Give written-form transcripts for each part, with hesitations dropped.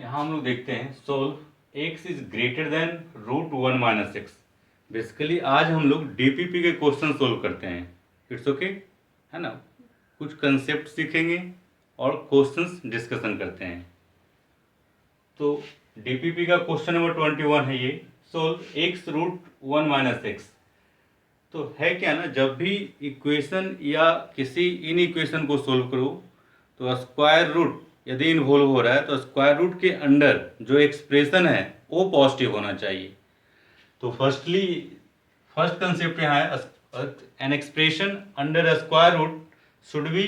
यहाँ हम लोग देखते हैं solve x is greater than root 1 minus x. Basically आज हम लोग डीपीपी के क्वेश्चन सोल्व करते हैं। इट्स ओके है ना, कुछ कंसेप्ट सीखेंगे और क्वेश्चंस डिस्कशन करते हैं। तो डीपीपी का क्वेश्चन नंबर 21 है ये, solve x root 1 minus x. तो है क्या ना, जब भी इक्वेशन या किसी इन इक्वेशन को सोल्व करो तो स्क्वायर रूट यदि इन्वॉल्व हो रहा है तो स्क्वायर रूट के अंडर जो एक्सप्रेशन है वो पॉजिटिव होना चाहिए। तो फर्स्ट कंसेप्ट यहाँ है, an expression under square root should be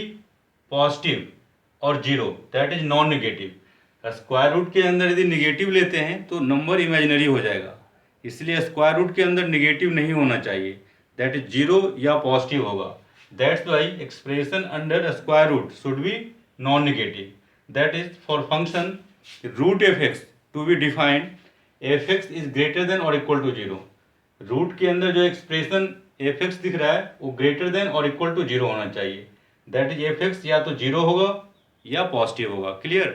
positive और zero, that is non negative. Square root के अंदर यदि निगेटिव लेते हैं तो नंबर इमेजिनरी हो जाएगा, इसलिए स्क्वायर रूट के अंदर निगेटिव नहीं होना चाहिए, दैट इज जीरो या पॉजिटिव होगा। That's why expression under square root should be non negative. That is for function root fx to be defined, fx is greater than or equal to 0। Root के अंदर जो expression fx दिख रहा है वो greater than और equal to 0 होना चाहिए, दैट इज fx या तो 0 होगा या पॉजिटिव होगा। क्लियर।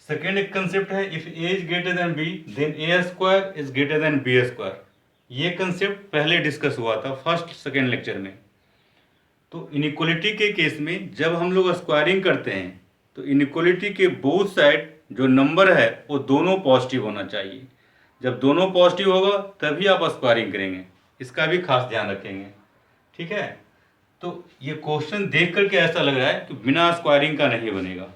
सेकेंड एक कंसेप्ट है, if a is greater than b then a square is greater than b square. ये कंसेप्ट पहले डिस्कस हुआ था फर्स्ट सेकेंड लेक्चर में। तो इनइक्वलिटी के केस में जब हम लोग स्क्वायरिंग करते हैं तो इनइक्वलिटी के बोथ साइड जो नंबर है वो दोनों पॉजिटिव होना चाहिए। जब दोनों पॉजिटिव होगा तभी आप स्क्वायरिंग करेंगे, इसका भी खास ध्यान रखेंगे। ठीक है। तो ये क्वेश्चन देख करके ऐसा लग रहा है कि बिना स्क्वायरिंग का नहीं बनेगा,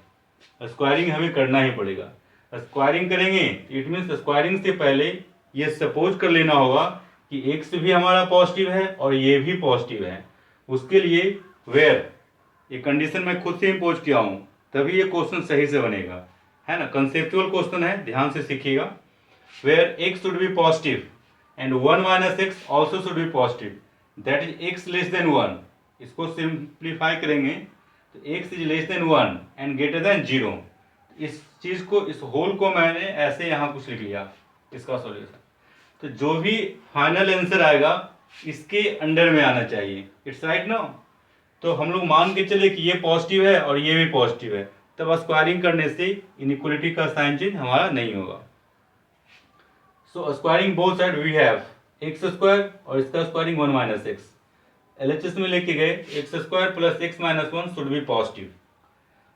स्क्वायरिंग हमें करना ही पड़ेगा। स्क्वायरिंग करेंगे इट मीन्स स्क्वायरिंग से पहले ये सपोज कर लेना होगा कि एक्स भी हमारा पॉजिटिव है और ये भी पॉजिटिव है। उसके लिए वेयर ये कंडीशन मैं खुद से इम्पोज किया हूँ, तभी ये क्वेश्चन सही से बनेगा, है ना। कंसेप्चुअल क्वेश्चन है, ध्यान से सीखिएगा। Where x should be positive and 1 minus x also should be positive, that is x less than 1। इसको सिंप्लीफाई करेंगे तो x is less than 1 and greater than 0। इस चीज को, इस होल को मैंने ऐसे यहाँ कुछ लिख लिया, इसका सॉल्यूशन। तो जो भी फाइनल आंसर आएगा इसके अंडर में आना चाहिए। It's right now. तो हम लोग मान के चले कि ये पॉजिटिव है और ये भी पॉजिटिव है, तब स्क्वायरिंग करने से इनइक्वलिटी का साइन चेंज हमारा नहीं होगा। So squaring both side we have x square और इसका स्क्वायरिंग 1 माइनस एक्स। एलएचएस में लेके गए x square plus x minus 1 should be positive.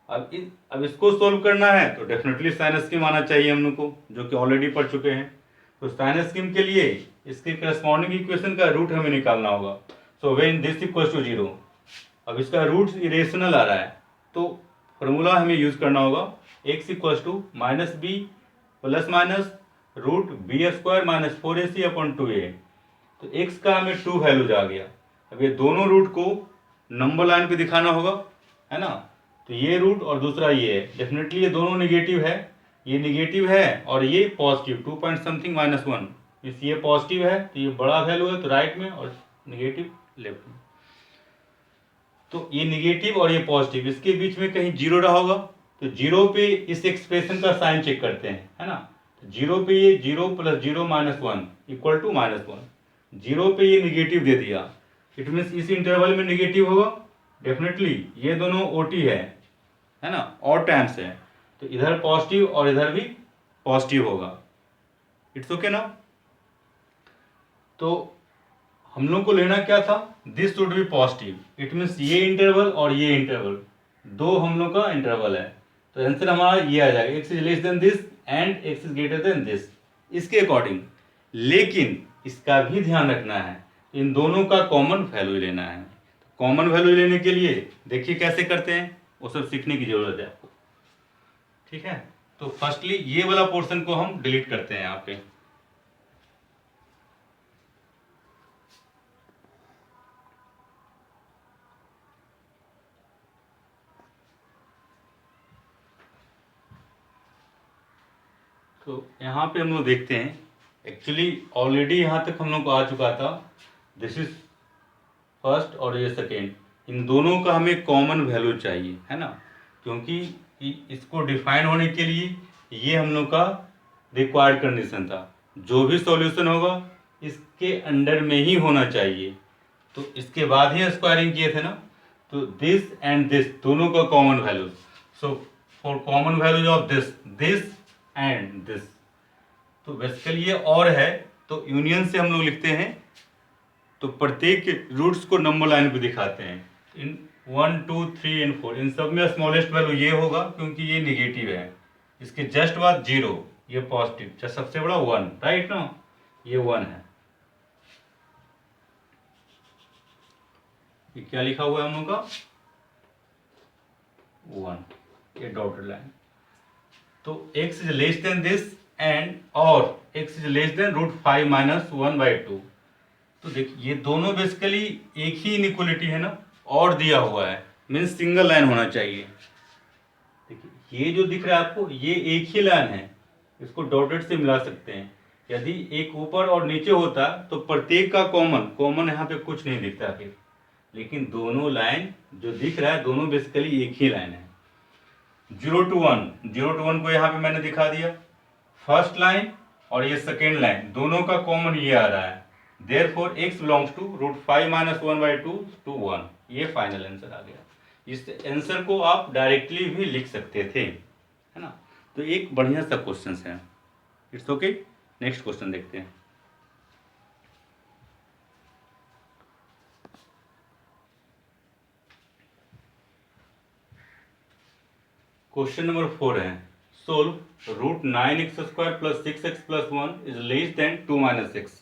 अब इसको सोल्व करना है तो डेफिनेटली साइन स्कीम आना चाहिए हम लोग को, जो कि ऑलरेडी पढ़ चुके हैं। तो साइन स्कीम के लिए इसके करस्पॉन्डिंग इक्वेशन का रूट हमें निकालना होगा। So when this equals to 0, अब इसका रूट इरेशनल आ रहा है तो फॉर्मूला हमें यूज करना होगा, x equals to minus b plus minus root b square minus 4ac upon 2a। तो x का हमें 2 वैल्यूज आ गया। अब ये दोनों रूट को नंबर लाइन पे दिखाना होगा, है ना। तो ये रूट और दूसरा ये है, डेफिनेटली ये दोनों निगेटिव है, ये निगेटिव है और ये पॉजिटिव 2 पॉइंट समथिंग माइनस 1। इस ये पॉजिटिव है तो ये बड़ा वैल्यू है तो राइट में और निगेटिव लेफ्ट में। तो ये निगेटिव और ये पॉजिटिव, इसके बीच में कहीं जीरो रहा होगा तो जीरो पे इस एक्सप्रेशन का साइन चेक करते हैं, है ना। तो जीरो पे ये 0 plus 0 minus 1 equal to minus 1। Zero पे ये निगेटिव दे दिया, इट मीन्स इस इंटरवल में निगेटिव होगा। डेफिनेटली ये दोनों ओटी है ना, और टाइम्स है, तो इधर पॉजिटिव और इधर भी पॉजिटिव होगा। इट्स ओके ना। तो हम लोग को लेना क्या था, this should be positive, it means ये इंटरवल और ये इंटरवल दो हम लोग का इंटरवल है। तो आंसर हमारा ये आ जाएगा, x is less then this and x is greater then this, इसके अकॉर्डिंग। लेकिन इसका भी ध्यान रखना है, इन दोनों का कॉमन वैल्यू लेना है। कॉमन वैल्यू लेने के लिए देखिए कैसे करते हैं, वो सब सीखने की जरूरत है आपको। ठीक है। तो फर्स्टली ये वाला पोर्शन को हम डिलीट करते हैं यहाँ पे। तो यहाँ पे हम लोग देखते हैं, एक्चुअली ऑलरेडी यहाँ तक हम लोग को आ चुका था, दिस इज फर्स्ट और ये सेकेंड, इन दोनों का हमें कॉमन वैल्यू चाहिए, है ना। क्योंकि इसको डिफाइन होने के लिए ये हम लोग का रिक्वायर्ड कंडीशन था, जो भी सॉल्यूशन होगा इसके अंडर में ही होना चाहिए। तो इसके बाद ही स्क्वायरिंग किए थे ना, तो दिस एंड दिस दोनों का common value. So for common values of this and this. तो बेसिकली ये और है, तो यूनियन से हम लोग लिखते हैं, तो प्रत्येक रूट्स को नंबर लाइन पे दिखाते हैं। इन 1 2 3 एंड 4 इन सब में स्मॉलेस्ट वैल्यू ये होगा क्योंकि ये निगेटिव है। इसके जस्ट बाद 0, ये पॉजिटिव, सबसे बड़ा 1, राइट ना, ये 1 है। ये क्या लिखा हुआ है हम लोग का 1, ये डॉटेड लाइन। तो x is less then this and और x इज लेस देन √5 - 1/2। तो देखिए ये दोनों बेसिकली एक ही इनइक्वलिटी है ना, और दिया हुआ है, मीन्स सिंगल लाइन होना चाहिए। देखिए ये जो दिख रहा है आपको, ये एक ही लाइन है, इसको डॉटेड से मिला सकते हैं। यदि एक ऊपर और नीचे होता तो प्रत्येक का कॉमन यहाँ पे कुछ नहीं दिखता फिर, लेकिन दोनों लाइन जो दिख रहा है दोनों बेसिकली एक ही लाइन है। 0 to 1 को यहाँ पे मैंने दिखा दिया, फर्स्ट लाइन और ये सेकेंड लाइन दोनों का कॉमन ये आ रहा है, therefore x belongs to √5 - 1/2 to 1। ये फाइनल आंसर आ गया। इस आंसर को आप डायरेक्टली भी लिख सकते थे, है ना। तो एक बढ़िया सा क्वेश्चन है, इट्स ओके। नेक्स्ट क्वेश्चन देखते हैं। क्वेश्चन नंबर 4 है, solve √9x² + 6x + 1 is less then 2 - 6।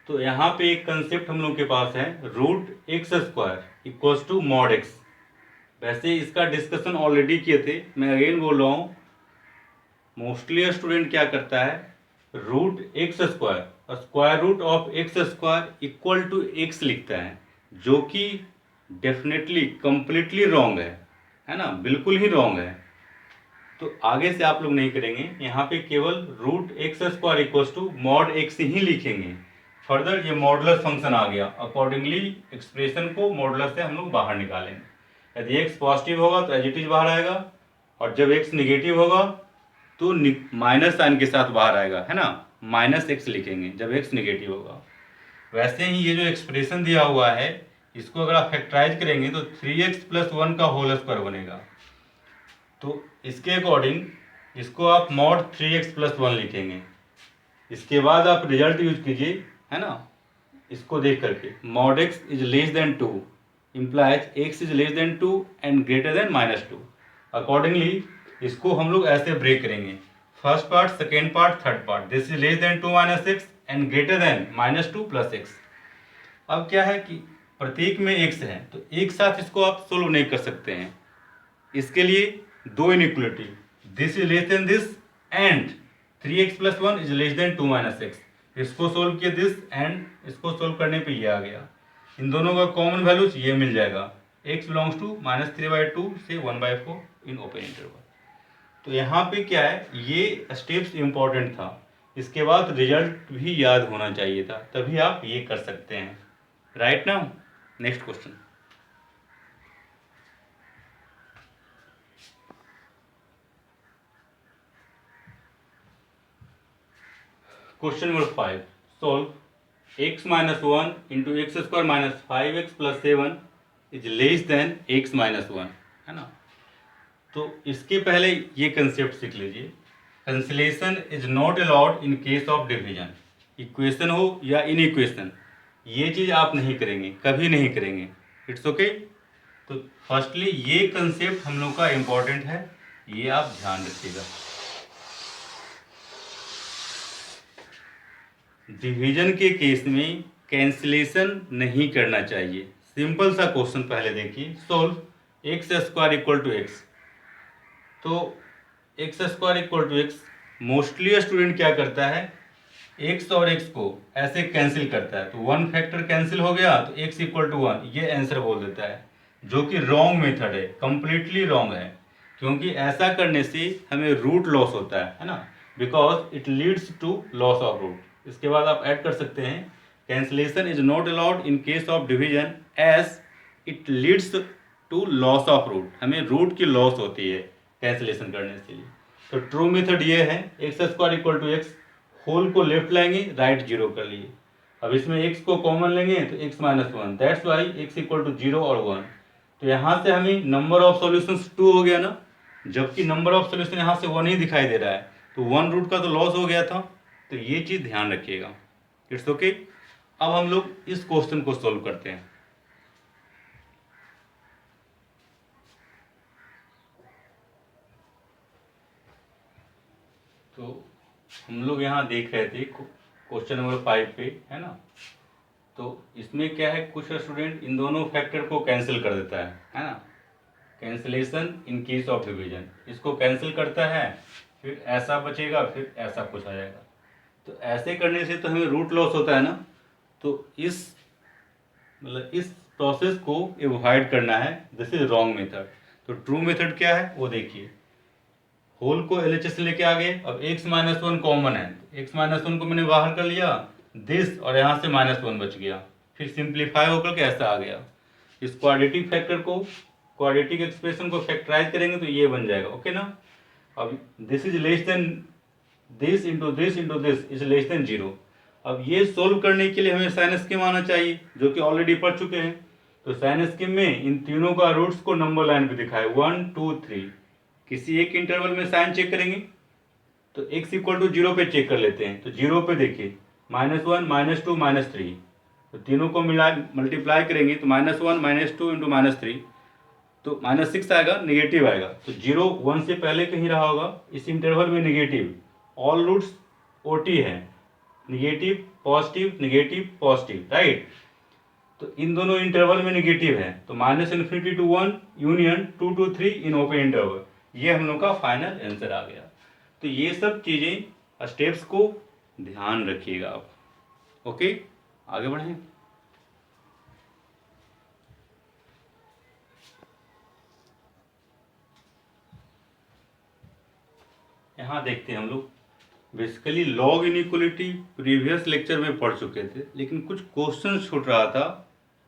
तो यहाँ पे एक कंसेप्ट हम लोग के पास है, √x² = mod x। वैसे इसका डिस्कशन ऑलरेडी किए थे, मैं अगेन बोल रहा हूँ। मोस्टली स्टूडेंट क्या करता है, √x² और square root of x² = x लिखता है, जो कि डेफिनेटली कंप्लीटली रॉन्ग है ना, बिल्कुल ही रॉन्ग है। तो आगे से आप लोग नहीं करेंगे, यहाँ पे केवल √x² = mod x ही लिखेंगे। फर्दर ये मॉडुलस फंक्शन आ गया, अकॉर्डिंगली एक्सप्रेशन को मॉडुलस से हम लोग बाहर निकालेंगे। यदि x पॉजिटिव होगा तो एज इट इज बाहर आएगा, और जब x निगेटिव होगा तो माइनस साइन के साथ बाहर आएगा, है ना, -x लिखेंगे जब x निगेटिव होगा। वैसे ही ये जो एक्सप्रेशन दिया हुआ है, इसको अगर आप फैक्टराइज करेंगे तो 3x + 1 का होल स्क्वायर बनेगा। तो इसके अकॉर्डिंग इसको आप mod 3x + 1 लिखेंगे। इसके बाद आप रिजल्ट यूज कीजिए, है ना, इसको देख करके mod x is less then 2 implies x is less then 2 and greater then -2। Accordingly इसको हम लोग ऐसे ब्रेक करेंगे, first part, second part, third part. This is less then 2 - 6 and greater then -2 + x। अब क्या है कि प्रत्येक में x है, तो एक साथ इसको आप सोल्व नहीं कर सकते हैं। इसके लिए दो inequality, this is less then this and 3x + 1 is less then 2 - 6। इसको सोल्व किया दिस एंड इसको सोल्व करने पे ये आ गया। इन दोनों का कॉमन वैल्यूज ये मिल जाएगा, x बिलोंग्स टू -3/2 से 1/4 इन ओपन इंटरवल। तो यहाँ पे क्या है, ये स्टेप्स इंपॉर्टेंट था, इसके बाद रिजल्ट भी याद होना चाहिए था, तभी आप ये कर सकते हैं, right now. Next question. Question number 5, solve x - 1 × x² - 5x + 7 is less than x - 1, है ना। तो इसके पहले ये कंसेप्ट सीख लीजिए, cancellation is not allowed in case of division. Equation हो या इन इक्वेशन, ये चीज़ आप नहीं करेंगे, कभी नहीं करेंगे, इट्स ओके। तो फर्स्टली ये कंसेप्ट हम लोग का इम्पोर्टेंट है, ये आप ध्यान रखिएगा। डिवीजन के केस में कैंसिलेशन नहीं करना चाहिए। सिंपल सा क्वेश्चन पहले देखिए, सोल्व x² = x। तो x² = x, मोस्टली स्टूडेंट क्या करता है, x और x को ऐसे कैंसिल करता है, तो 1 फैक्टर कैंसिल हो गया तो x = 1 ये आंसर बोल देता है, जो कि रॉन्ग मेथड है, कंप्लीटली रॉन्ग है। क्योंकि ऐसा करने से हमें रूट लॉस होता है ना, because it leads to loss of root. इसके बाद आप ऐड कर सकते हैं, cancellation is not allowed in case of division as it leads to loss of root. हमें रूट की लॉस होती है कैंसिलेशन करने से। तो ट्रू मेथड ये है, x² = x, होल को लेफ्ट लाएंगे, राइट 0 कर लिए। अब इसमें x को कॉमन लेंगे तो x - 1, दैट्स वाई x = 0 और 1। तो यहाँ से हमें नंबर ऑफ सॉल्यूशंस 2 हो गया ना, जबकि नंबर ऑफ सोल्यूशन यहाँ से 1 ही दिखाई दे रहा है, तो 1 रूट का तो लॉस हो गया था। तो ये चीज़ ध्यान रखिएगा। It's okay. अब हम लोग इस क्वेश्चन को सॉल्व करते हैं। तो हम लोग यहाँ देख रहे थे क्वेश्चन नंबर 5 पे, है ना। तो इसमें क्या है, कुछ स्टूडेंट इन दोनों फैक्टर को कैंसिल कर देता है ना। Cancellation in case of division, इसको कैंसिल करता है, फिर ऐसा बचेगा, फिर ऐसा कुछ आ जाएगा। तो ऐसे करने से तो हमें रूट लॉस होता है ना। तो इस प्रोसेस को एवॉइड करना है। This is wrong method. तो ट्रू मेथड क्या है वो देखिए। होल को LHS लेके आ गए, अब x-1 कॉमन है, x-1 को मैंने बाहर कर लिया, दिस, और यहाँ से -1 बच गया, फिर सिंप्लीफाई होकर के ऐसा आ गया। इस क्वाड्रेटिक फैक्टर को, क्वाड्रेटिक एक्सप्रेशन को फैक्टराइज करेंगे तो ये बन जाएगा, ओके ना। अब this is less then this into this into this is less then 0। अब ये सोल्व करने के लिए हमें साइन स्कीम आना चाहिए, जो कि ऑलरेडी पढ़ चुके हैं। तो साइन स्कीम में इन तीनों का रूट्स को नंबर लाइन पे दिखाए 1 2 3। किसी एक इंटरवल में साइन चेक करेंगे, तो x इक्वल टू 0 पे चेक कर लेते हैं। तो 0 पे देखिए -1 -2 -3, तो तीनों को मिला मल्टीप्लाई करेंगे तो -1 -2 इंटू -3, तो -6 आएगा, निगेटिव आएगा। तो 0 1 से पहले कहीं रहा होगा, इस इंटरवल में निगेटिव, ऑल रूट्स OT है, निगेटिव नेगेटिव पॉजिटिव, राइट। तो इन दोनों इंटरवल में निगेटिव है, तो -∞ to 1 union 2 to 3 in open interval, ये हम लोग का फाइनल आंसर आ गया। तो ये सब चीज़ें, स्टेप्स को ध्यान रखिएगा आप। ओके, आगे बढ़ें। यहाँ देखते हैं हम लोग, basically log inequality previous lecture में पढ़ चुके थे, लेकिन कुछ क्वेश्चन छूट रहा था,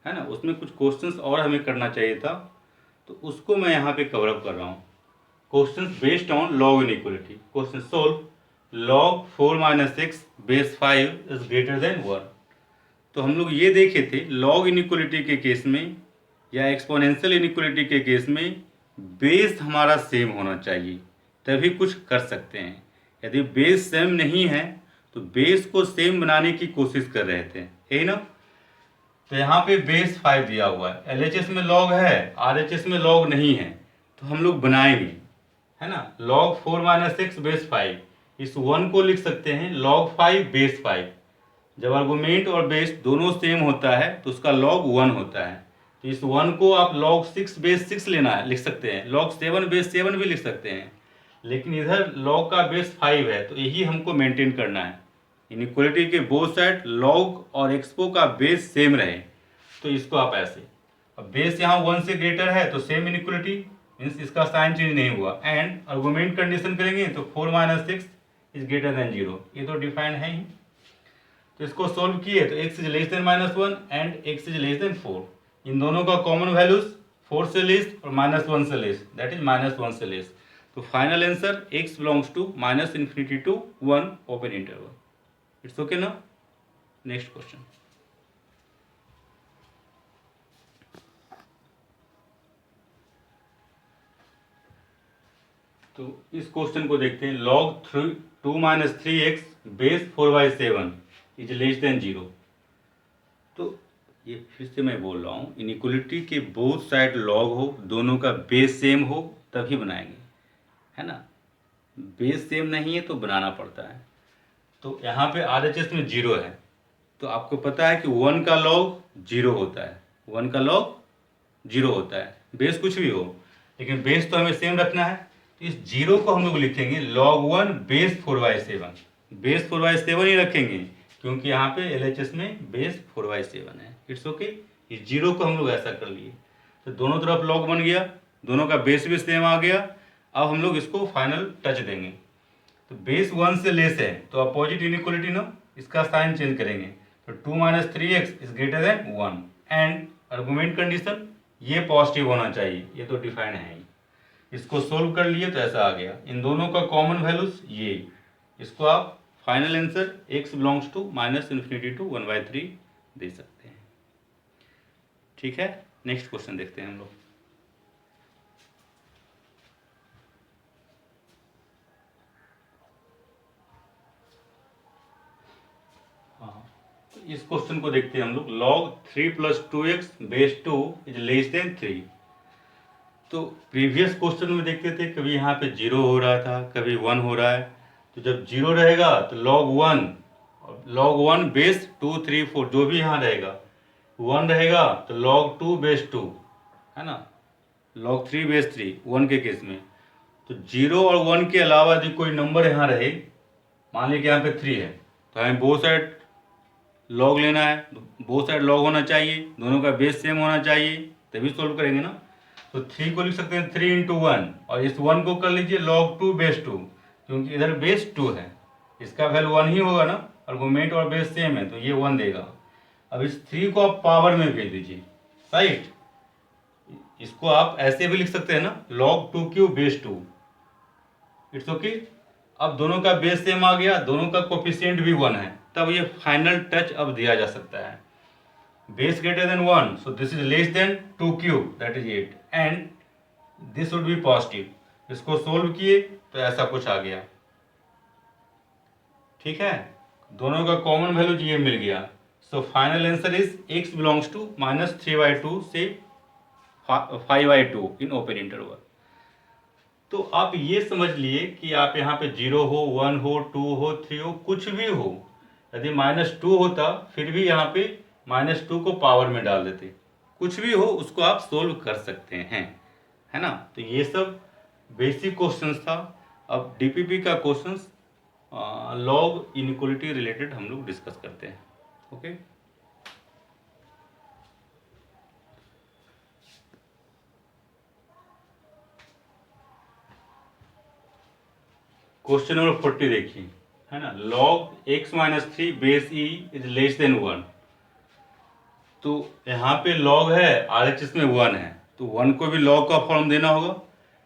है ना। उसमें कुछ क्वेश्चंस और हमें करना चाहिए था, तो उसको मैं यहाँ पे कवर अप कर रहा हूँ। Questions based on log inequality. Question solve, log 4 - x base 5 is greater then 1। तो हम लोग ये देखे थे, लॉग इनइक्वलिटी के केस में या एक्सपोनेंशियल इनइक्वलिटी के केस में बेस हमारा सेम होना चाहिए, तभी कुछ कर सकते हैं। यदि बेस सेम नहीं है तो बेस को सेम बनाने की कोशिश कर रहे थे, यही ना। तो यहाँ पे बेस 5 दिया हुआ है, LHS में लॉग है, RHS में लॉग नहीं है, तो हम लोग बनाएंगे, है ना। log 4 - x बेस 5, इस 1 को लिख सकते हैं log 5 बेस 5। जब आर्गुमेंट और बेस दोनों सेम होता है तो उसका log 1 होता है। तो इस 1 को आप log 6 बेस 6 लेना है, लिख सकते हैं, log 7 बेस 7 भी लिख सकते हैं, लेकिन इधर log का बेस 5 है, तो यही हमको मेंटेन करना है। इनइक्वलिटी के बोथ साइड log और एक्सपो का बेस सेम रहे, तो इसको आप ऐसे। अब बेस यहाँ 1 से ग्रेटर है तो सेम इनइक्वलिटी, मीन्स इसका साइन चेंज नहीं हुआ, एंड आर्गुमेंट कंडीशन करेंगे तो 4 - 6 इज ग्रेटर देन 0, ये तो डिफाइंड है ही। तो इसको सोल्व किए तो x is less than -1 and x is less than 4। इन दोनों का कॉमन वैल्यूज 4 से लेस और -1 से लेस, दैट इज -1 से लेस। तो final answer x belongs to -∞ to 1 open interval. It's okay ना। Next question. तो इस क्वेश्चन को देखते हैं, log 2 - 3x base 4/7 is less then 0। तो ये फिर से मैं बोल रहा हूँ, इनइक्वलिटी के बोथ साइड लॉग हो, दोनों का बेस सेम हो, तभी बनाएंगे, है ना। बेस सेम नहीं है तो बनाना पड़ता है। तो यहाँ पे RHS में 0 है, तो आपको पता है कि 1 का लॉग 0 होता है, 1 का लॉग 0 होता है, बेस कुछ भी हो, लेकिन बेस तो हमें सेम रखना है। तो इस 0 को हम लोग लिखेंगे log 1 बेस 4/7, बेस 4/7 ही रखेंगे, क्योंकि यहाँ पे LHS में बेस 4/7 है। It's okay. इस 0 को हम लोग ऐसा कर लिए, तो दोनों तरफ log बन गया, दोनों का बेस भी सेम आ गया। अब हम लोग इसको फाइनल टच देंगे। तो बेस 1 से लेस है तो अपोजिट इनइक्वलिटी ना, इसका साइन चेंज करेंगे, तो 2 - 3x is greater then 1, and argument condition ये पॉजिटिव होना चाहिए, ये तो डिफाइन है ही। इसको सोल्व कर लिए तो ऐसा आ गया, इन दोनों का कॉमन वैल्यूज ये, इसको आप final answer x belongs to -∞ to 1/3 दे सकते हैं। ठीक है, नेक्स्ट क्वेश्चन देखते हैं हम लोग। इस क्वेश्चन को देखते हैं हम लोग। log 3 + 2x base 2 is less than 3। तो प्रीवियस क्वेश्चन में देखते थे कभी यहाँ पे 0 हो रहा था, कभी 1 हो रहा है। तो जब 0 रहेगा तो log 1 बेस 2 3 4 जो भी यहाँ रहेगा, 1 रहेगा तो log 2 बेस 2, है ना, log 3 बेस 3 1 के केस में। तो 0 और 1 के अलावा यदि कोई नंबर यहाँ रहे, मान लीजिए कि यहाँ पे 3 है, तो हमें बोथ साइड लॉग लेना है, बोथ साइड लॉग होना चाहिए, दोनों का बेस सेम होना चाहिए, तभी सोल्व करेंगे ना। तो 3 को लिख सकते हैं 3 × 1, और इस 1 को कर लीजिए log 2 बेस 2, क्योंकि इधर बेस 2 है, इसका वैल्यू 1 ही होगा ना, आर्गुमेंट और बेस सेम है तो ये 1 देगा। अब इस 3 को आप पावर में भेज दीजिए, राइट। इसको आप ऐसे भी लिख सकते हैं ना, log 2³ बेस 2, इट्स ओके। अब दोनों का बेस सेम आ गया, दोनों का कोफिशिएंट भी 1 है, तब ये फाइनल टच अब दिया जा सकता है। Base greater than 1, so this is less than 2³ that is 8 and this would be positive. इसको सोल्व किए तो ऐसा कुछ आ गया, ठीक है। दोनों का कॉमन वैल्यू ये मिल गया। So final answer is x belongs to -3/2 से 5/2 इन ओपन इंटरवल। तो आप ये समझ लिए कि आप यहाँ पे 0 हो, 1 हो, 2 हो, 3 हो, कुछ भी हो, यदि -2 होता फिर भी यहाँ पे -2 को पावर में डाल देते, कुछ भी हो उसको आप सोल्व कर सकते हैं, है ना। तो ये सब बेसिक क्वेश्चंस था। अब डीपीपी का क्वेश्चंस लॉग इनइक्वालिटी रिलेटेड हम लोग डिस्कस करते हैं, ओके। क्वेश्चन नंबर 40 देखिए, है ना, log x - 3 base e is less than 1। तो यहाँ पे log है, RHS में 1 है, तो 1 को भी log का फॉर्म देना होगा।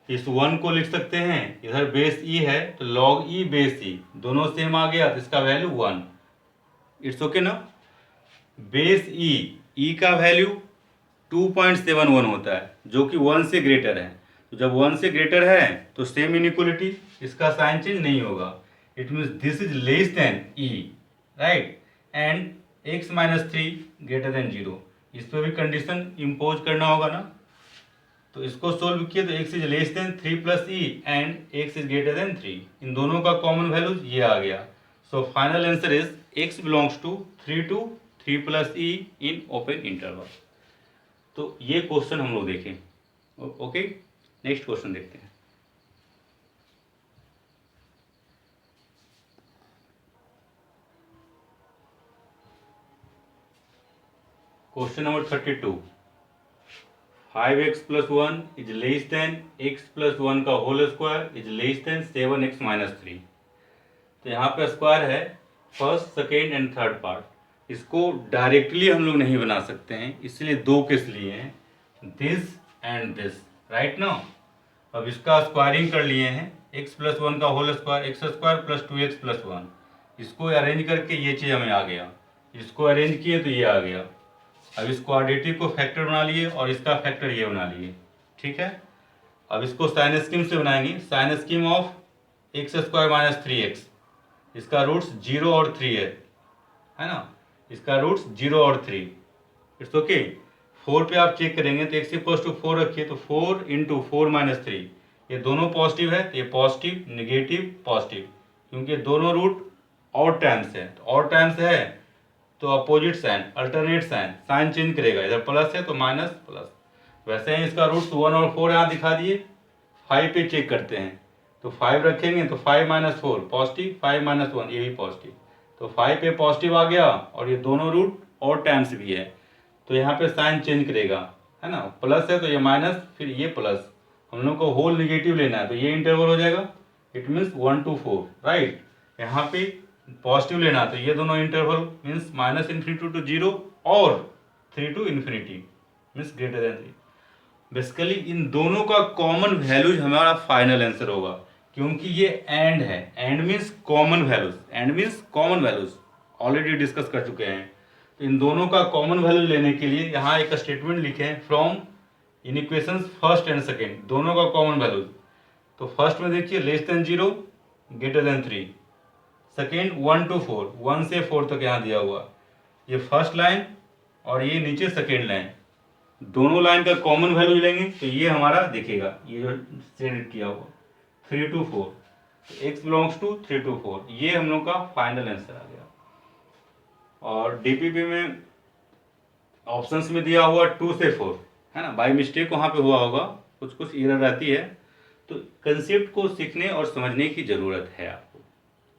इस 1 को लिख सकते हैं, इधर बेस e है तो log e बेस e, दोनों सेम आ गया तो इसका वैल्यू 1, इट्स ओके ना। बेस e का वैल्यू 2.71 होता है, जो कि 1 से ग्रेटर है। तो जब 1 से ग्रेटर है तो सेम इनइक्वालिटी, इसका साइन चेंज नहीं होगा, it means this is less then e, right, and x - 3 greater than 0। इस पर भी कंडीशन इम्पोज करना होगा ना। तो इसको सोल्व किए तो x is less than 3 + e and x is greater than 3, इन दोनों का कॉमन वैल्यू ये आ गया। So final answer is x belongs to 3 to 3 + e in open interval. तो ये क्वेश्चन हम लोग देखें, ओके। नेक्स्ट क्वेश्चन देखते हैं। Question number 32, 5x + 1 is less than x + 1 का whole square is less than 7x - 3। तो यहाँ पे स्क्वायर है first, second and third part. इसको डायरेक्टली हम लोग नहीं बना सकते हैं, इसलिए दो केस लिए हैं, दिस एंड दिस, राइट ना। अब इसका स्क्वायरिंग कर लिए हैं, x + 1 का होल स्क्वायर x² + 2x + 1। इसको अरेंज करके ये चीज़ हमें आ गया, इसको अरेंज किए तो ये आ गया। अब इस क्वाड्रेटिक को फैक्टर बना लिए और इसका फैक्टर ये बना लिए, ठीक है। अब इसको साइन स्कीम से बनाएंगे, sign scheme of x² - 3x। इसका रूट्स 0 और 3 है ना, इसका रूट्स 0 और 3, इट्स ओके। 4 पे आप चेक करेंगे तो x = 4 रखिए, तो 4 × 4 - 3, ये दोनों पॉजिटिव है, तो ये पॉजिटिव नेगेटिव पॉजिटिव, क्योंकि दोनों रूट और टाइम्स है, तो और टाइम्स है तो opposite sign, alternate sign, sign change करेगा, इधर प्लस है तो माइनस प्लस। वैसे ही इसका रूट्स 1 और 4 यहाँ दिखा दिए। 5 पे चेक करते हैं, तो 5 रखेंगे तो 5 - 4 पॉजिटिव, 5 - 1 ये भी पॉजिटिव, तो 5 पे पॉजिटिव आ गया, और ये दोनों रूट और टाइम्स भी है, तो यहाँ पे साइन चेंज करेगा, है ना। प्लस है तो ये माइनस, फिर ये प्लस, हम लोग को होल निगेटिव लेना है तो ये इंटरवल हो जाएगा, इट मीन्स 1 to 4, राइट। यहाँ पे पॉजिटिव लेना तो ये दोनों इंटरवल मीन्स -∞ to 0 और 3 to ∞ means greater than 3। Basically इन दोनों का कॉमन वैल्यूज हमारा फाइनल आंसर होगा, क्योंकि ये एंड है, and means common values, and means common values already discuss कर चुके हैं। तो इन दोनों का कॉमन वैल्यू लेने के लिए यहाँ एक स्टेटमेंट लिखे हैं, from in equations first and second, दोनों का कॉमन वैल्यूज। तो फर्स्ट में देखिए less than 0 greater than 3, second 1 to 4, 1 से 4 तक यहाँ दिया हुआ, ये फर्स्ट लाइन और ये नीचे सेकेंड लाइन, दोनों लाइन का कॉमन वैल्यू लेंगे तो ये हमारा दिखेगा, ये जो शेड किया हुआ 3 to 4, x belongs to 3 to 4, ये हम लोग का फाइनल आंसर आ गया। और डीपीपी में ऑप्शंस में दिया हुआ 2 से 4 है ना, बाई मिस्टेक वहाँ पे हुआ होगा, कुछ कुछ एरर रहती है, तो कंसेप्ट को सीखने और समझने की ज़रूरत है आपको,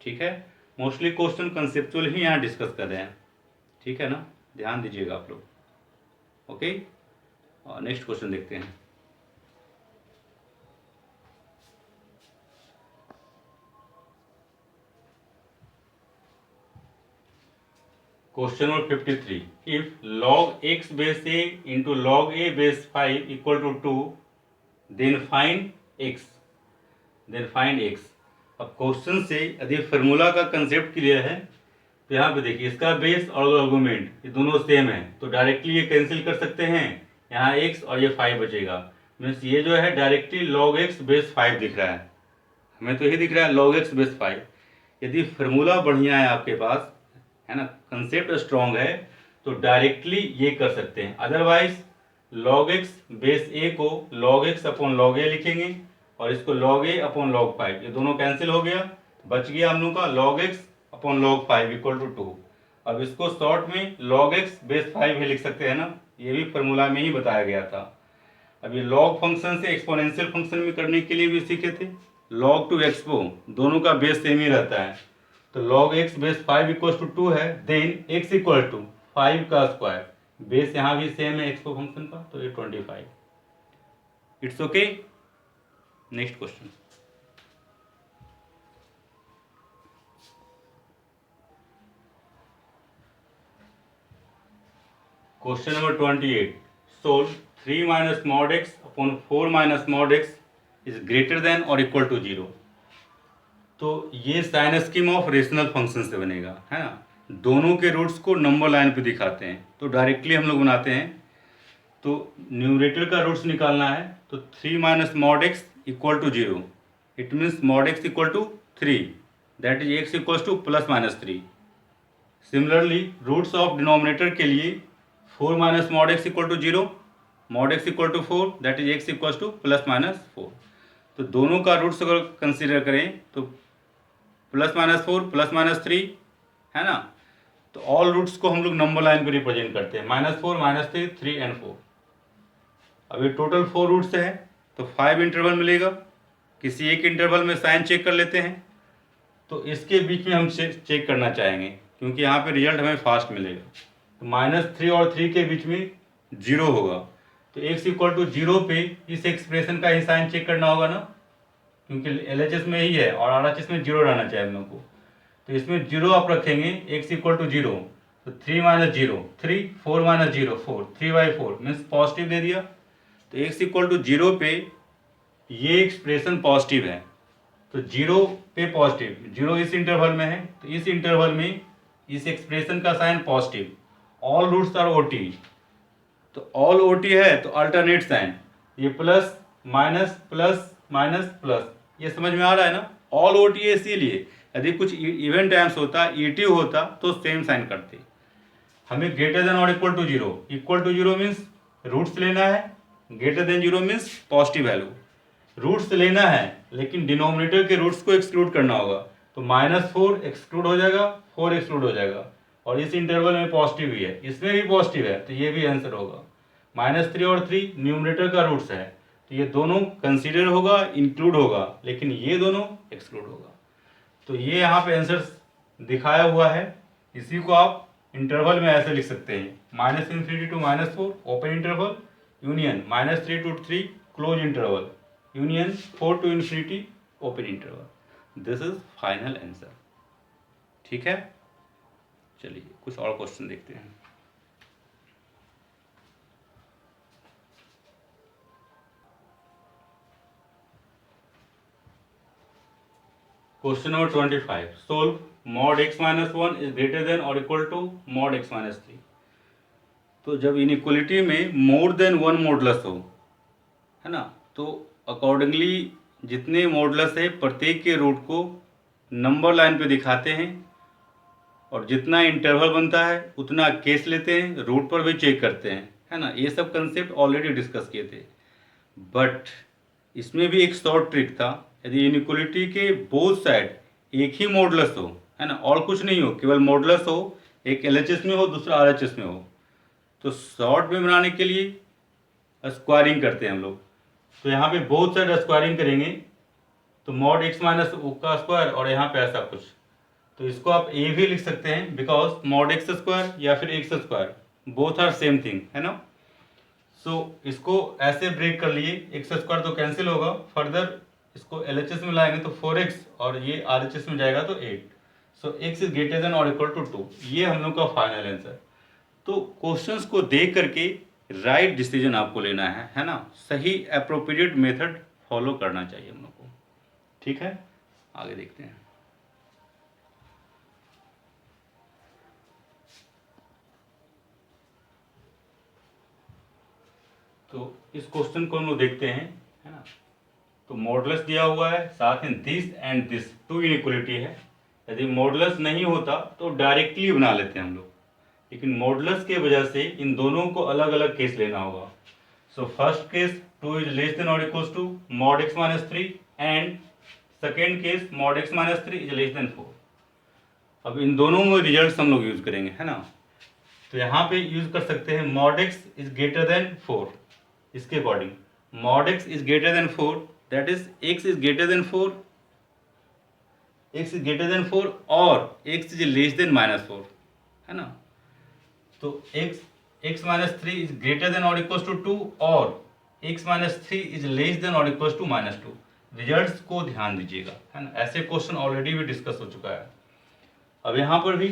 ठीक है। मोस्टली क्वेश्चन कंसेप्चुअल ही यहाँ डिस्कस कर रहे हैं, ठीक है ना, ध्यान दीजिएगा आप लोग। ओके, और नेक्स्ट क्वेश्चन देखते हैं। Question number 53, if log x base a into log a base 5 equal to 2, then find x। अब क्वेश्चन से यदि फार्मूला का कंसेप्ट क्लियर है तो यहाँ पे देखिए इसका बेस और आर्गुमेंट ये दोनों सेम है, तो डायरेक्टली ये कैंसिल कर सकते हैं, यहाँ x और ये 5 बचेगा, मीन्स ये जो है डायरेक्टली log x बेस 5 दिख रहा है, हमें तो ये दिख रहा है log x बेस 5। यदि फार्मूला बढ़िया है आपके पास, है ना, कंसेप्ट स्ट्रॉन्ग है, तो डायरेक्टली ये कर सकते हैं, otherwise log x base a को log x upon log a लिखेंगे और इसको log a अपॉन log 5, ये दोनों कैंसिल हो गया, बच गया हम लोग का log x upon log 5 equal to 2। अब इसको शॉर्ट में log x बेस 5 भी लिख सकते हैं ना, ये भी फार्मूला में ही बताया गया था। अब ये log फंक्शन से एक्सपोनेंशियल फंक्शन में करने के लिए भी सीखे थे, log टू एक्सपो दोनों का बेस सेम ही रहता है, तो log x base 5 equal to 2 है, देन x इक्वल टू 5 का स्क्वायर, बेस यहाँ भी सेम है एक्सपो फंक्शन का, तो ये 25। It's okay. Next question, question number 28, solve 3 minus mod x upon 4 minus mod x is greater than और equal to 0। तो ये sign scheme of rational function से बनेगा, है ना, दोनों के रूट्स को नंबर लाइन पे दिखाते हैं, तो डायरेक्टली हम लोग बनाते हैं, तो न्यूमरेटर का रूट्स निकालना है, तो 3 minus mod x equal to 0, it means mod x equal to 3, that is x equal to plus minus 3। Similarly roots of denominator के लिए 4 minus mod x equal to 0, mod x equal to 4, that is x equal to plus minus 4। तो दोनों का roots अगर consider करें तो plus minus 4 plus minus 3, है ना, तो ऑल रूट्स को हम लोग नंबर लाइन पे रिप्रेजेंट करते हैं, -4 -3 3 एंड 4। अब ये टोटल 4 रूट्स है, तो 5 इंटरवल मिलेगा, किसी एक इंटरवल में साइन चेक कर लेते हैं, तो इसके बीच में हम चेक करना चाहेंगे क्योंकि यहाँ पे रिजल्ट हमें फास्ट मिलेगा, तो -3 और 3 के बीच में 0 होगा, तो x इक्वल टू 0 पे इस एक्सप्रेशन का ही साइन चेक करना होगा ना, क्योंकि LHS में ही है और RHS में 0 रहना चाहिए हम लोग को, तो इसमें 0 आप रखेंगे, x इक्वल टू 0, तो 3 माइनस 0 3, 4 माइनस 0 4, 3/4 मीन्स पॉजिटिव दे दिया, तो x इक्वल टू 0 पे ये एक्सप्रेशन पॉजिटिव है, तो 0 पे पॉजिटिव, 0 इस इंटरवल में है, तो इस इंटरवल में इस एक्सप्रेशन का sign positive, all roots are OT, तो ऑल OT है तो अल्टरनेट साइन, ये plus minus plus minus plus, ये समझ में आ रहा है ना, ऑल OT है, इसीलिए यदि कुछ इवन टाइम्स होता ET होता तो सेम साइन करते। हमें ग्रेटर देन और equal to 0, equal to 0 means roots लेना है, greater than 0 means positive value, roots लेना है लेकिन डिनोमिनेटर के रूट्स को एक्सक्लूड करना होगा, तो -4 एक्सक्लूड हो जाएगा, 4 एक्सक्लूड हो जाएगा, और इस इंटरवल में पॉजिटिव ही है, इसमें भी पॉजिटिव है, तो ये भी आंसर होगा। -3 और 3 न्यूमरेटर का रूट्स है, तो ये दोनों कंसीडर होगा, इंक्लूड होगा, लेकिन ये दोनों एक्सक्लूड होगा, तो ये यहाँ पे आंसर दिखाया हुआ है, इसी को आप इंटरवल में ऐसे लिख सकते हैं, -∞ to -4 open interval, union -3 to 3 close interval, union 4 to infinity open interval. This is final answer, ठीक है। चलिए कुछ और क्वेश्चन देखते हैं। Question number 25, solve mod x minus 1 is greater than और equal to mod x minus 3। तो जब इनइक्वलिटी में मोर देन 1 मॉडुलस हो, है ना, तो अकॉर्डिंगली जितने मॉडुलस है प्रत्येक के रूट को नंबर लाइन पे दिखाते हैं और जितना इंटरवल बनता है उतना केस लेते हैं, रूट पर भी चेक करते हैं, है ना। ये सब कंसेप्ट ऑलरेडी डिस्कस किए थे। बट इसमें भी एक शॉर्ट ट्रिक था। यदि इनइक्वलिटी के बोथ साइड एक ही मॉडुलस हो, है ना, और कुछ नहीं हो, केवल मॉडुलस हो, एक एलएचएस में हो दूसरा आरएचएस में हो, तो शॉर्ट में बनाने के लिए स्क्वायरिंग करते हैं हम लोग। तो यहाँ पे बोथ साइड स्क्वायरिंग करेंगे तो मॉड एक्स माइनस ओ का स्क्वायर, और यहाँ पे ऐसा कुछ, तो इसको आप ए भी लिख सकते हैं, बिकॉज मॉड एक्स स्क्वायर या फिर x square both are same thing, है ना। सो इसको ऐसे ब्रेक कर लिए, एक्स स्क्वायर तो कैंसिल होगा, फर्दर इसको एलएचएस में लाएंगे तो 4x, और ये आरएचएस में जाएगा तो 8। सो x इज ग्रेटर देन और इक्वल टू 2। ये हम लोग का फाइनल आंसर। तो क्वेश्चंस को देख करके राइट डिसीजन आपको लेना है ना, सही अप्रोप्रिएट मेथड फॉलो करना चाहिए हम लोग को। ठीक है, आगे देखते हैं। तो इस क्वेश्चन को हम लोग देखते हैं, है ना। तो मॉडुलस दिया हुआ है, साथ में this and this two inequality है। यदि मॉडुलस नहीं होता तो डायरेक्टली बना लेते हैं हम लोग, लेकिन मॉडुलस के वजह से इन दोनों को अलग अलग केस लेना होगा। So first case 2 is less than और equals to mod x minus 3, and second case mod x minus 3 is less than 4। अब इन दोनों में रिजल्ट हम लोग यूज करेंगे, है ना। तो यहाँ पे यूज कर सकते हैं mod x is greater than 4। इसके according mod x is greater than 4, that is x is greater than 4, x is greater than 4 और x इज लेस देन -4, है ना। तो x minus 3 is greater than और equals to 2 और x minus 3 is less than और equals to -2। Results को ध्यान दीजिएगा, है ना। ऐसे क्वेश्चन ऑलरेडी भी डिस्कस हो चुका है। अब यहाँ पर भी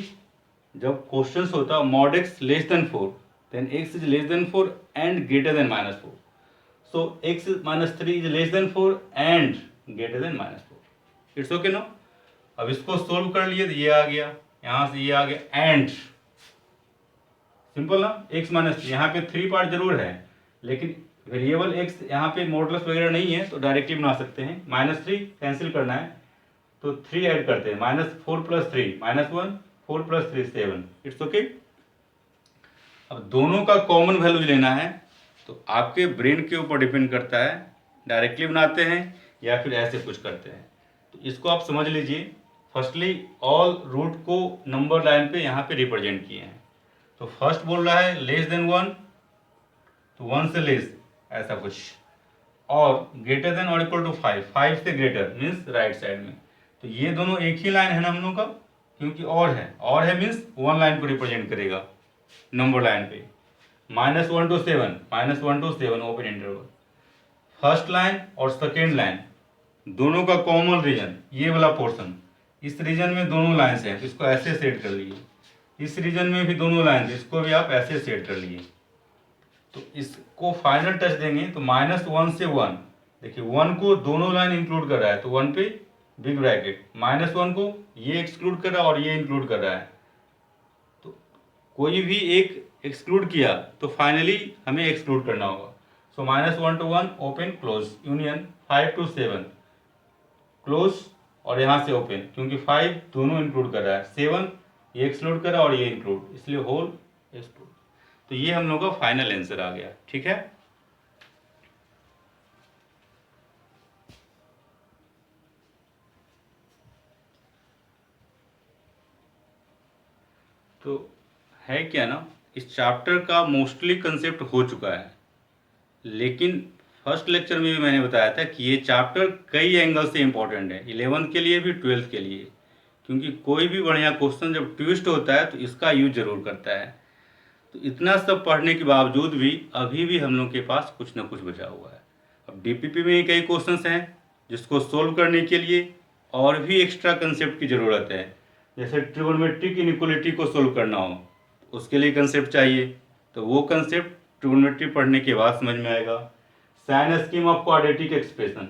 जब क्वेश्चन होता है mod x less than 4, then x is less than 4 and greater than -4। So x minus 3 is less than 4 and greater than -4। It's okay no. अब इसको सोल्व कर लिए तो ये आ गया, यहाँ से ये आ गया, एंड सिंपल ना। x माइनस, यहाँ पे 3 पार्ट जरूर है, लेकिन वेरिएबल x यहाँ पे मॉडुलस वगैरह नहीं है तो डायरेक्टली बना सकते हैं। -3 कैंसिल करना है तो 3 ऐड करते हैं, -4 + 3 -1, 4 + 3 7। It's okay. अब दोनों का कॉमन वैल्यू लेना है, तो आपके ब्रेन के ऊपर डिपेंड करता है, डायरेक्टली बनाते हैं या फिर ऐसे कुछ करते हैं। तो इसको आप समझ लीजिए। फर्स्टली ऑल रूट को नंबर लाइन पे यहाँ पे रिप्रेजेंट किए हैं। तो फर्स्ट बोल रहा है लेस देन 1, तो 1 से लेस ऐसा कुछ, और ग्रेटर देन और इक्वल टू 5, 5 से ग्रेटर मीन्स राइट साइड में। तो ये दोनों एक ही लाइन है ना हम लोग का, क्योंकि और है मीन्स 1 लाइन को रिप्रेजेंट करेगा नंबर लाइन पे। -1 to 7, -1 to 7 open interval. First line और सेकेंड लाइन दोनों का कॉमन रीजन ये वाला पोर्शन, इस रीजन में दोनों लाइन्स हैं, इसको ऐसे सेट कर लिए। इस रीजन में भी दोनों लाइन, इसको भी आप ऐसे सेट कर लिए। तो इसको फाइनल टच देंगे तो -1 से 1, देखिए 1 को दोनों लाइन इंक्लूड कर रहा है तो 1 पे बिग ब्रैकेट, -1 को ये एक्सक्लूड कर रहा है और ये इंक्लूड कर रहा है। तो कोई भी एक एक्सक्लूड किया तो फाइनली हमें एक्सक्लूड करना होगा। सो -1 to 1 open close union, 5 to 7 close, और यहाँ से ओपन, क्योंकि 5 दोनों इंक्लूड कर रहा है, 7 ये एक्सक्लूड कर रहा है और ये इंक्लूड, इसलिए होल एक्सक्लूड। तो ये हम लोग का फाइनल आंसर आ गया। ठीक है, तो है क्या ना, इस चैप्टर का मोस्टली कंसेप्ट हो चुका है, लेकिन फर्स्ट लेक्चर में भी मैंने बताया था कि ये चैप्टर कई एंगल से इम्पोर्टेंट है, 11th के लिए भी 12th के लिए, क्योंकि कोई भी बढ़िया क्वेश्चन जब ट्विस्ट होता है तो इसका यूज जरूर करता है। तो इतना सब पढ़ने के बावजूद भी अभी भी हम लोग के पास कुछ ना कुछ बचा हुआ है। अब डीपीपी में कई क्वेश्चंस हैं जिसको सोल्व करने के लिए और भी एक्स्ट्रा कंसेप्ट की ज़रूरत है। जैसे ट्रिगोनोमेट्रिक इनइक्वलिटी को सोल्व करना हो, उसके लिए कंसेप्ट चाहिए, तो वो कंसेप्ट ट्रिगोनोमेट्री पढ़ने के बाद समझ में आएगा। Sign scheme of quadratic expression,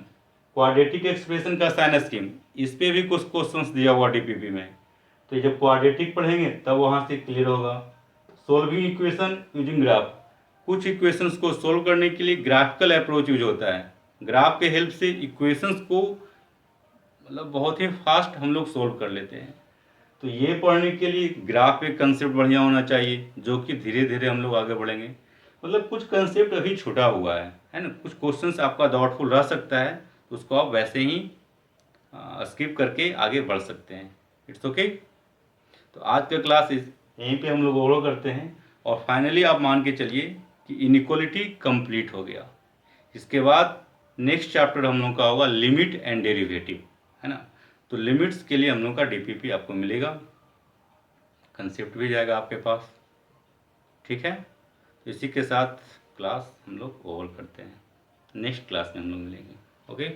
quadratic expression का साइन स्कीम, इस पे भी कुछ क्वेश्चंस दिया हुआ डीपीपी में, तो जब क्वाड्रेटिक पढ़ेंगे तब वहाँ से क्लियर होगा। सोल्विंग इक्वेशन यूजिंग ग्राफ, कुछ इक्वेशंस को सोल्व करने के लिए ग्राफिकल अप्रोच यूज होता है। ग्राफ के हेल्प से इक्वेशंस को मतलब बहुत ही फास्ट हम लोग सोल्व कर लेते हैं। तो ये पढ़ने के लिए ग्राफ एक कंसेप्ट बढ़िया होना चाहिए, जो कि धीरे धीरे हम लोग आगे बढ़ेंगे। मतलब कुछ कंसेप्ट अभी छूटा हुआ है ना, कुछ क्वेश्चंस आपका डाउटफुल रह सकता है, तो उसको आप वैसे ही स्किप करके आगे बढ़ सकते हैं। It's okay. तो आज का क्लास यहीं पे हम लोग ओवर करते हैं, और फाइनली आप मान के चलिए कि इनइक्वालिटी कंप्लीट हो गया। इसके बाद नेक्स्ट चैप्टर हम लोग का होगा लिमिट एंड डेरिवेटिव, है ना। तो लिमिट्स के लिए हम लोग का डीपीपी आपको मिलेगा, कंसेप्ट भी जाएगा आपके पास, ठीक है। तो इसी के साथ क्लास हम लोग ओवर करते हैं, नेक्स्ट क्लास में हम लोग मिलेंगे। ओके।